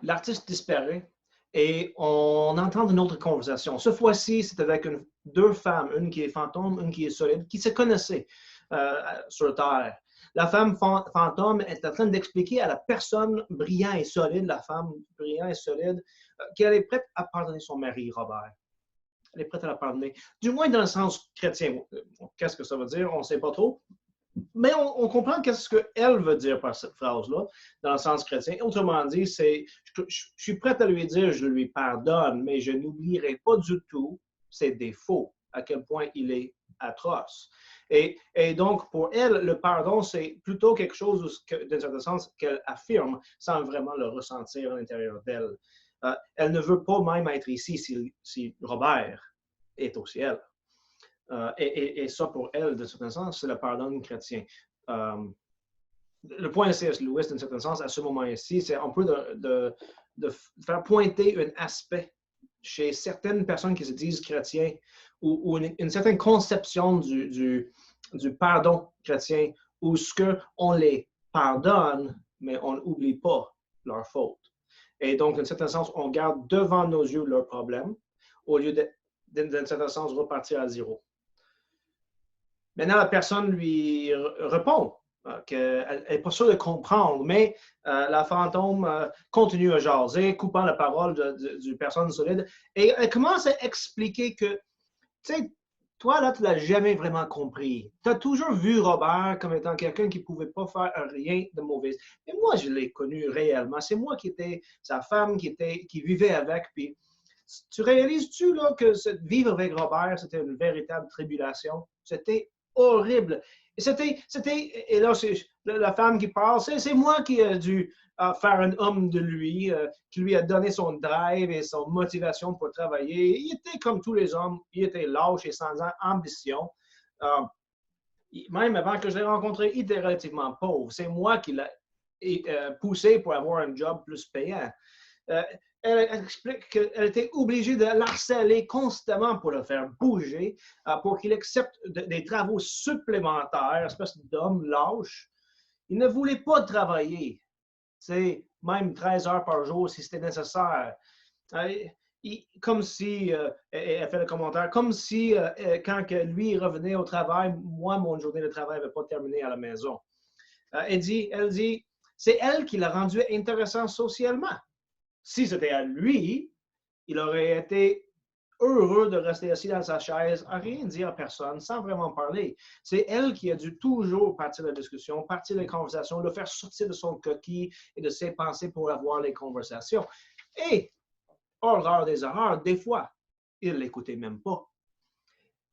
l'artiste disparaît et on entend une autre conversation. Cette fois-ci, c'est avec deux femmes, une qui est fantôme, une qui est solide, qui se connaissaient sur Terre. La femme fantôme est en train d'expliquer à la personne brillante et solide, la femme brillante et solide, qu'elle est prête à pardonner son mari, Robert. Elle est prête à la pardonner. Du moins dans le sens chrétien. Qu'est-ce que ça veut dire? On ne sait pas trop. Mais on comprend qu'est-ce qu'elle veut dire par cette phrase-là, dans le sens chrétien. Autrement dit, je suis prête à lui dire, je lui pardonne, mais je n'oublierai pas du tout ses défauts, à quel point il est atroce. Et donc, pour elle, le pardon, c'est plutôt quelque chose, d'un certain sens, qu'elle affirme sans vraiment le ressentir à l'intérieur d'elle. Elle ne veut pas même être ici si Robert est au ciel. Et ça, pour elle, de certain sens, c'est le pardon chrétien. Le point de C.S. Lewis, d'un certain sens, à ce moment-ci, c'est un peu de faire pointer un aspect chez certaines personnes qui se disent chrétiens ou une certaine conception du pardon chrétien où ce qu'on les pardonne, mais on n'oublie pas leur faute. Et donc, d'un certain sens, on garde devant nos yeux leurs problèmes au lieu d'un certain sens, repartir à zéro. Maintenant, la personne lui répond qu'elle n'est pas sûre de comprendre, mais la fantôme continue à jaser, coupant la parole du personne solide, et elle commence à expliquer que, tu sais, toi, là, tu ne l'as jamais vraiment compris. Tu as toujours vu Robert comme étant quelqu'un qui ne pouvait pas faire rien de mauvais. Et moi, je l'ai connu réellement. C'est moi qui étais sa femme, qui vivait avec. Puis, tu réalises-tu là, que vivre avec Robert, c'était une véritable tribulation? C'était horrible. Et là, c'est la femme qui parle, c'est moi qui ai dû faire un homme de lui, qui lui a donné son drive et son motivation pour travailler. Il était comme tous les hommes, il était lâche et sans ambition. Même avant que je l'ai rencontré, il était relativement pauvre. C'est moi qui l'ai poussé pour avoir un job plus payant. Elle explique qu'elle était obligée de l'harceler constamment pour le faire bouger, pour qu'il accepte des travaux supplémentaires, espèce d'homme lâche. Il ne voulait pas travailler, même 13 heures par jour si c'était nécessaire. Comme si, elle fait le commentaire, comme si quand lui revenait au travail, moi, mon journée de travail n'avait pas terminé à la maison. Elle dit, c'est elle qui l'a rendu intéressant socialement. Si c'était à lui, il aurait été heureux de rester assis dans sa chaise, à rien dire à personne, sans vraiment parler. C'est elle qui a dû toujours partir de la discussion, partir de la conversation, le faire sortir de son coquille et de ses pensées pour avoir les conversations. Et, horreur des horreurs, des fois, il ne l'écoutait même pas.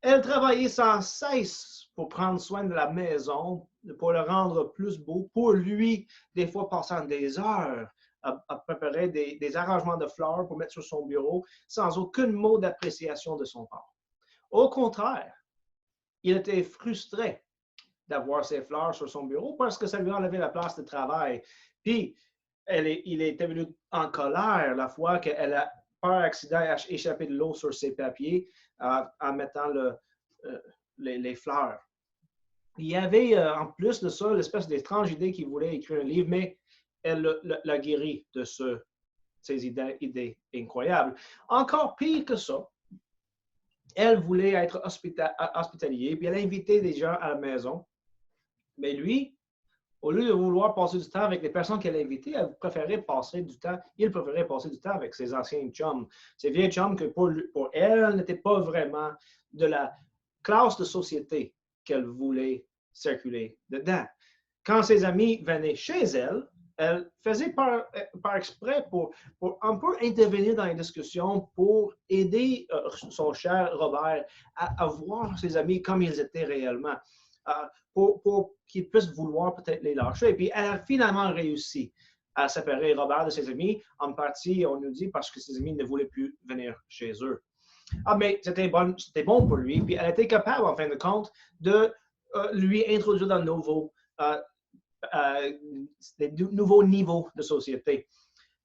Elle travaillait sans cesse pour prendre soin de la maison, pour le rendre plus beau, pour lui, des fois passant des heures à préparer des arrangements de fleurs pour mettre sur son bureau sans aucun mot d'appréciation de son part. Au contraire, il était frustré d'avoir ces fleurs sur son bureau parce que ça lui enlevait la place de travail. Puis, il était venu en colère la fois qu'elle a, par accident, échappé de l'eau sur ses papiers en mettant les fleurs. Il y avait, en plus de ça, l'espèce d'étrange idée qu'il voulait écrire un livre, mais elle l'a guéri de ces idées incroyables. Encore pire que ça, elle voulait être hospitalier, puis elle a invité des gens à la maison. Mais lui, au lieu de vouloir passer du temps avec les personnes qu'elle a invitées, il préférait passer du temps avec ses anciens chums. Ces vieux chums que pour elle, n'étaient pas vraiment de la classe de société qu'elle voulait circuler dedans. Quand ses amis venaient chez elle, elle faisait par exprès pour un peu intervenir dans les discussions pour aider son cher Robert à voir ses amis comme ils étaient réellement, pour qu'il puisse vouloir peut-être les lâcher. Et puis, elle a finalement réussi à séparer Robert de ses amis, en partie, on nous dit, parce que ses amis ne voulaient plus venir chez eux. Mais c'était bon pour lui. Puis elle était capable, en fin de compte, de lui introduire dans des nouveaux niveaux de société.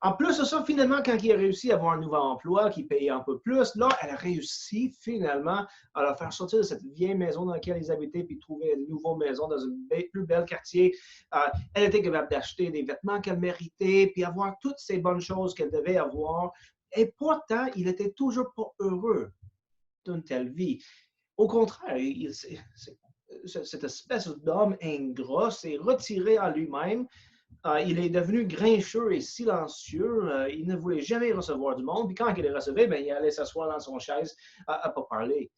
En plus de ça, finalement, quand il a réussi à avoir un nouvel emploi qui payait un peu plus, là, elle a réussi finalement à la faire sortir de cette vieille maison dans laquelle ils habitaient puis trouver une nouvelle maison dans une plus belle quartier. Elle était capable d'acheter des vêtements qu'elle méritait puis avoir toutes ces bonnes choses qu'elle devait avoir. Et pourtant, il était toujours pas heureux d'une telle vie. Au contraire, cette espèce d'homme ingrat s'est retiré à lui-même. Il est devenu grincheux et silencieux. Il ne voulait jamais recevoir du monde. Puis quand il les recevait, ben, il allait s'asseoir dans son chaise à ne pas parler.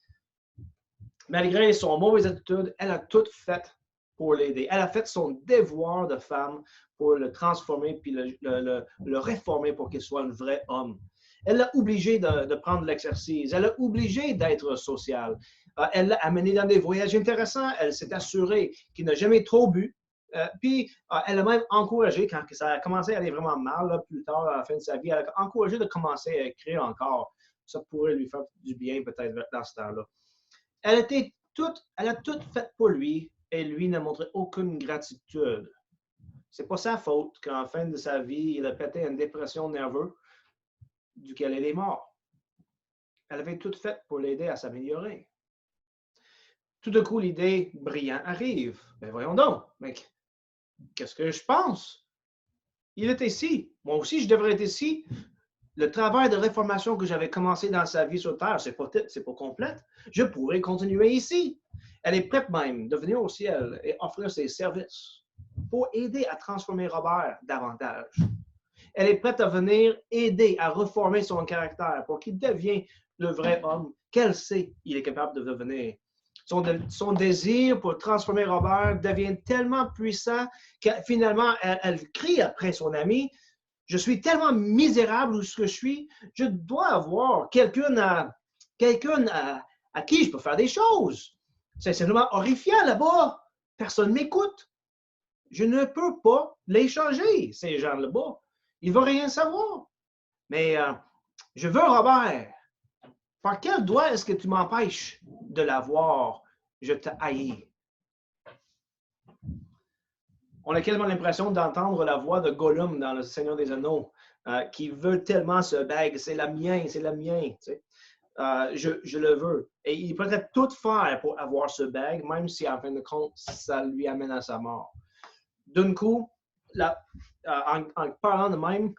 Malgré son mauvaise attitude, elle a tout fait pour l'aider. Elle a fait son devoir de femme pour le transformer puis le réformer pour qu'il soit un vrai homme. Elle l'a obligé de prendre l'exercice. Elle l'a obligé d'être social. Elle l'a amené dans des voyages intéressants. Elle s'est assurée qu'il n'a jamais trop bu. Puis, elle a même encouragé, quand ça a commencé à aller vraiment mal, là, plus tard, à la fin de sa vie, elle a encouragé de commencer à écrire encore. Ça pourrait lui faire du bien, peut-être, dans ce temps-là. Elle a tout fait pour lui, et lui n'a montré aucune gratitude. C'est pas sa faute qu'en fin de sa vie, il a pété une dépression nerveuse duquel elle est morte. Elle avait tout fait pour l'aider à s'améliorer. Tout d'un coup, l'idée brillante arrive. Ben voyons donc, mec. Qu'est-ce que je pense? Il est ici. Moi aussi, je devrais être ici. Le travail de réformation que j'avais commencé dans sa vie sur Terre, c'est pas complète. Je pourrais continuer ici. Elle est prête même de venir au ciel et offrir ses services pour aider à transformer Robert davantage. Elle est prête à venir aider à reformer son caractère pour qu'il devienne le vrai homme qu'elle sait qu'il est capable de devenir. Son désir pour transformer Robert devient tellement puissant que finalement, elle crie après son ami, « Je suis tellement misérable où ce que je suis, je dois avoir quelqu'un à qui je peux faire des choses. C'est simplement horrifiant là-bas. Personne ne m'écoute. Je ne peux pas les changer, ces gens là-bas. Ils ne vont rien savoir. Mais je veux Robert. Par quel doigt est-ce que tu m'empêches de l'avoir? Je te haïs. » On a quasiment l'impression d'entendre la voix de Gollum dans Le Seigneur des Anneaux, qui veut tellement ce bague. C'est la mienne, c'est la mienne. Tu sais. Je le veux. Et il pourrait tout faire pour avoir ce bague, même si en fin de compte, ça lui amène à sa mort. D'un coup, en parlant de même,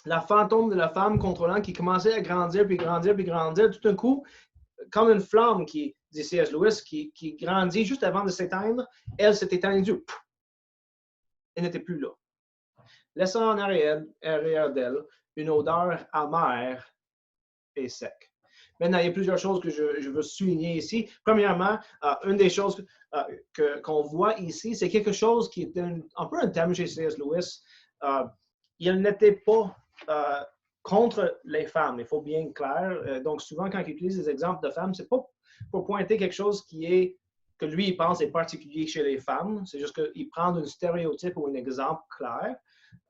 la fantôme de la femme contrôlante qui commençait à grandir, puis grandir, puis grandir, tout d'un coup, comme une flamme qui, dit C.S. Lewis, qui grandit juste avant de s'éteindre, elle s'est éteindue. Elle n'était plus là. Laissant en arrière d'elle une odeur amère et sec. Maintenant, il y a plusieurs choses que je veux souligner ici. Premièrement, une des choses qu'on voit ici, c'est quelque chose qui est un peu un thème chez C.S. Lewis. Il n'était pas contre les femmes, il faut bien être clair. Donc, souvent, quand il utilise des exemples de femmes, ce n'est pas pour pointer quelque chose que lui, il pense est particulier chez les femmes. C'est juste qu'il prend un stéréotype ou un exemple clair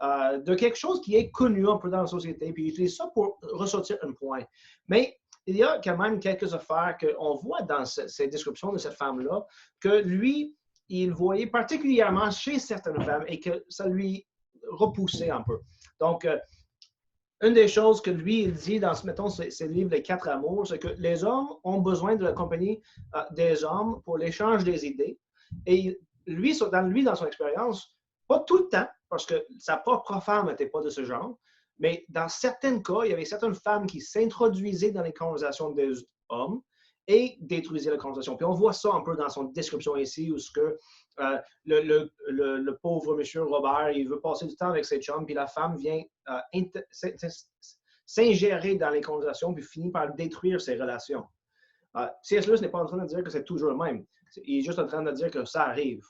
de quelque chose qui est connu un peu dans la société, puis il utilise ça pour ressortir un point. Mais il y a quand même quelques affaires qu'on voit dans ces descriptions de cette femme-là, que lui, il voyait particulièrement chez certaines femmes et que ça lui repoussait un peu. Donc, une des choses que lui, il dit dans, mettons, ses livres Les Quatre Amours, c'est que les hommes ont besoin de la compagnie des hommes pour l'échange des idées. Et lui, dans son expérience, pas tout le temps, parce que sa propre femme n'était pas de ce genre, mais dans certains cas, il y avait certaines femmes qui s'introduisaient dans les conversations des hommes et détruisaient la conversation. Puis on voit ça un peu dans son description ici, où ce que le pauvre monsieur Robert, il veut passer du temps avec ses chums, puis la femme vient s'ingérer dans les conversations, puis finit par détruire ses relations. C.S. Lewis n'est pas en train de dire que c'est toujours le même. Il est juste en train de dire que ça arrive.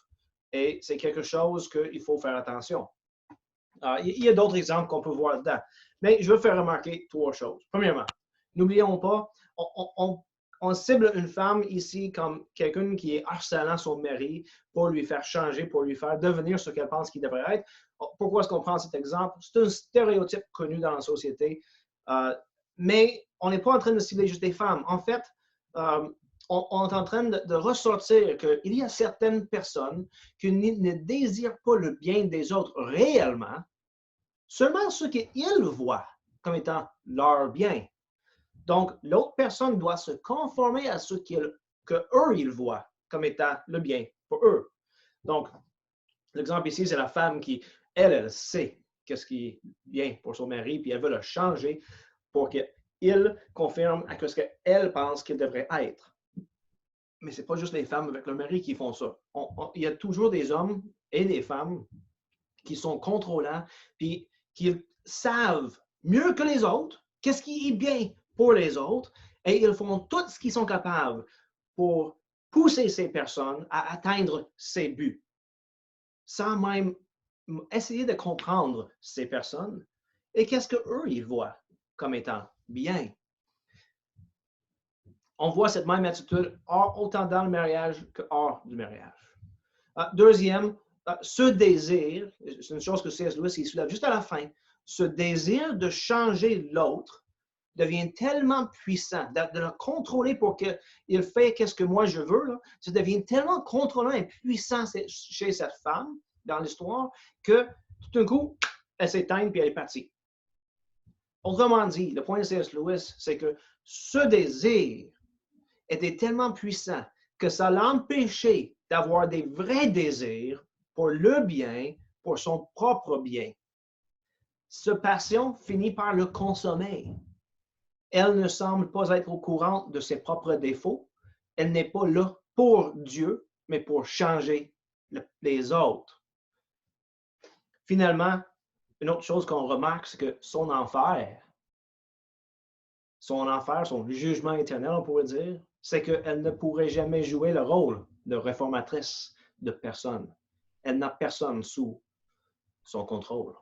Et c'est quelque chose qu'il faut faire attention. Il y a d'autres exemples qu'on peut voir là-dedans. Mais je veux faire remarquer trois choses. Premièrement, n'oublions pas, on cible une femme ici comme quelqu'un qui est harcelant son mari pour lui faire changer, pour lui faire devenir ce qu'elle pense qu'il devrait être. Pourquoi est-ce qu'on prend cet exemple? C'est un stéréotype connu dans la société, mais on n'est pas en train de cibler juste des femmes. En fait, on est en train de ressortir qu'il y a certaines personnes qui ne désirent pas le bien des autres réellement, seulement ce qu'ils voient comme étant leur bien. Donc, l'autre personne doit se conformer à ce qu'eux, ils voient comme étant le bien pour eux. Donc, l'exemple ici, c'est la femme qui, elle sait qu'est-ce qui est bien pour son mari, puis elle veut le changer pour qu'il confirme à ce qu'elle pense qu'il devrait être. Mais ce n'est pas juste les femmes avec leur mari qui font ça. Il y a toujours des hommes et des femmes qui sont contrôlants, puis qui savent mieux que les autres qu'est-ce qui est bien pour les autres, et ils font tout ce qu'ils sont capables pour pousser ces personnes à atteindre ces buts, sans même essayer de comprendre ces personnes et qu'est-ce qu'eux, ils voient comme étant bien. On voit cette même attitude autant dans le mariage que hors du mariage. Deuxième, ce désir, c'est une chose que C.S. Lewis il soulève juste à la fin, ce désir de changer l'autre devient tellement puissant, de le contrôler pour qu'il fait qu'est-ce que moi je veux, là, ça devient tellement contrôlant et puissant chez cette femme dans l'histoire que tout d'un coup, elle s'éteint et elle est partie. Autrement dit, le point de C.S. Lewis, c'est que ce désir était tellement puissant que ça l'empêchait d'avoir des vrais désirs pour le bien, pour son propre bien. Cette passion finit par le consommer. Elle ne semble pas être au courant de ses propres défauts. Elle n'est pas là pour Dieu, mais pour changer les autres. Finalement, une autre chose qu'on remarque, c'est que son enfer, son jugement éternel, on pourrait dire, c'est qu'elle ne pourrait jamais jouer le rôle de réformatrice de personne. Elle n'a personne sous son contrôle.